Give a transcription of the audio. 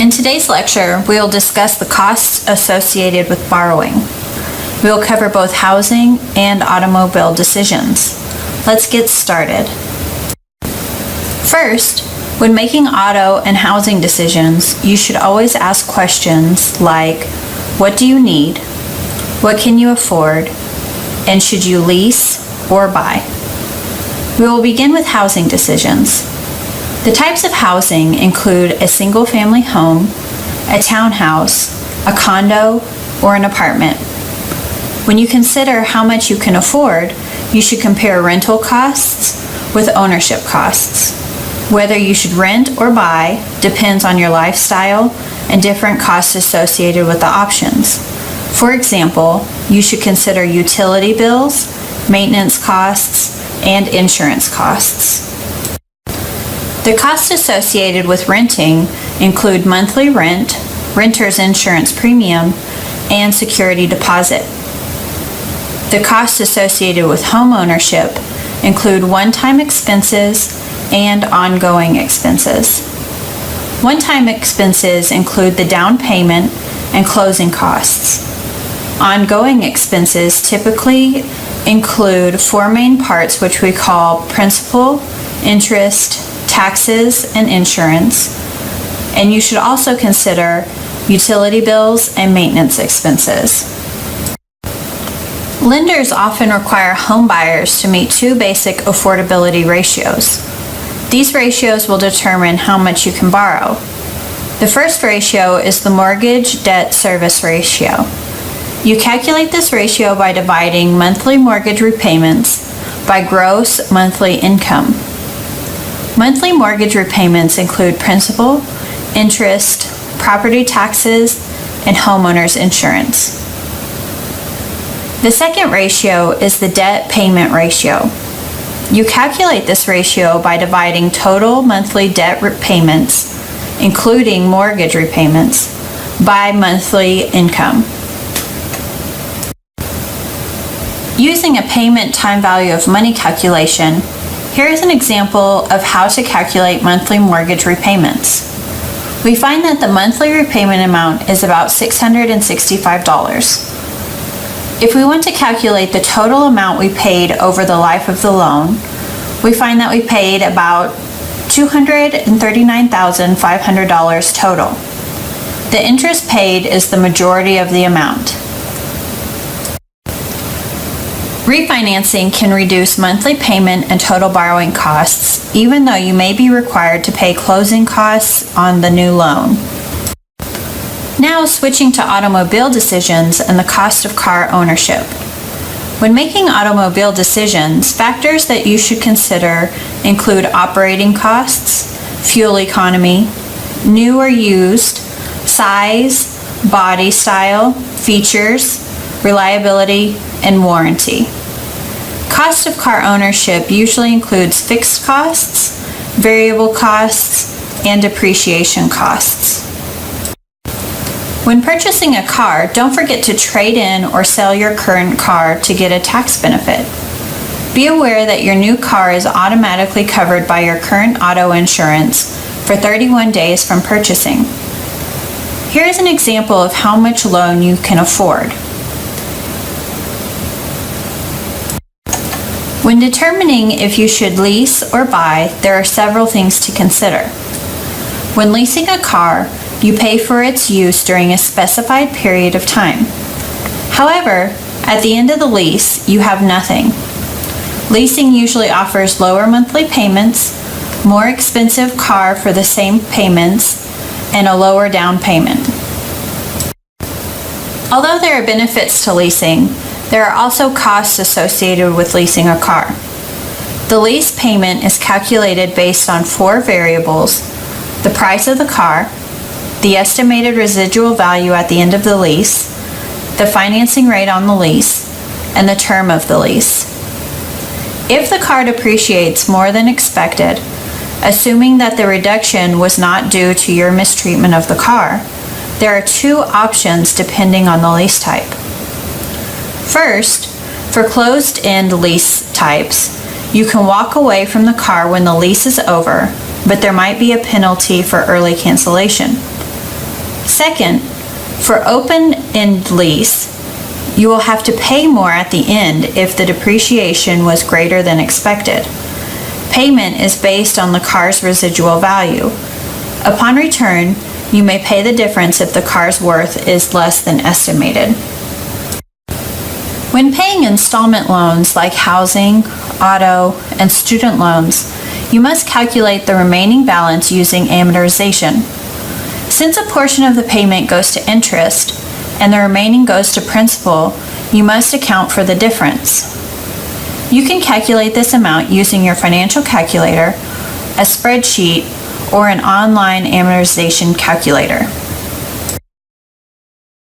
In today's lecture, we will discuss the costs associated with borrowing. We will cover both housing and automobile decisions. Let's get started. First, when making auto and housing decisions, you should always ask questions like, what do you need? What can you afford? And should you lease or buy? We will begin with housing decisions. The types of housing include a single-family home, a townhouse, a condo, or an apartment. When you consider how much you can afford, you should compare rental costs with ownership costs. Whether you should rent or buy depends on your lifestyle and different costs associated with the options. For example, you should consider utility bills, maintenance costs, and insurance costs. The costs associated with renting include monthly rent, renter's insurance premium, and security deposit. The costs associated with home ownership include one-time expenses and ongoing expenses. One-time expenses include the down payment and closing costs. Ongoing expenses typically include four main parts, which we call principal, interest, taxes, and insurance. And you should also consider utility bills and maintenance expenses. Lenders often require home buyers to meet two basic affordability ratios. These ratios will determine how much you can borrow. The first ratio is the mortgage debt service ratio. You calculate this ratio by dividing monthly mortgage repayments by gross monthly income. Monthly mortgage repayments include principal, interest, property taxes, and homeowner's insurance. The second ratio is the debt payment ratio. You calculate this ratio by dividing total monthly debt repayments, including mortgage repayments, by monthly income. Using a payment time value of money calculation, here is an example of how to calculate monthly mortgage repayments. We find that the monthly repayment amount is about $665. If we want to calculate the total amount we paid over the life of the loan, we find that we paid about $239,500 total. The interest paid is the majority of the amount. Refinancing can reduce monthly payment and total borrowing costs, even though you may be required to pay closing costs on the new loan. Now switching to automobile decisions and the cost of car ownership. When making automobile decisions, factors that you should consider include operating costs, fuel economy, new or used, size, body style, features, reliability, and warranty. Cost of car ownership usually includes fixed costs, variable costs, and depreciation costs. When purchasing a car, don't forget to trade in or sell your current car to get a tax benefit. Be aware that your new car is automatically covered by your current auto insurance for 31 days from purchasing. Here is an example of how much loan you can afford. When determining if you should lease or buy, there are several things to consider. When leasing a car, you pay for its use during a specified period of time. However, at the end of the lease, you have nothing. Leasing usually offers lower monthly payments, more expensive car for the same payments, and a lower down payment. Although there are benefits to leasing, there are also costs associated with leasing a car. The lease payment is calculated based on four variables: the price of the car, the estimated residual value at the end of the lease, the financing rate on the lease, and the term of the lease. If the car depreciates more than expected, assuming that the reduction was not due to your mistreatment of the car, there are two options depending on the lease type. First, for closed-end lease types, you can walk away from the car when the lease is over, but there might be a penalty for early cancellation. Second, for open-end lease, you will have to pay more at the end if the depreciation was greater than expected. Payment is based on the car's residual value. Upon return, you may pay the difference if the car's worth is less than estimated. When paying installment loans like housing, auto, and student loans, you must calculate the remaining balance using amortization. Since a portion of the payment goes to interest and the remaining goes to principal, you must account for the difference. You can calculate this amount using your financial calculator, a spreadsheet, or an online amortization calculator.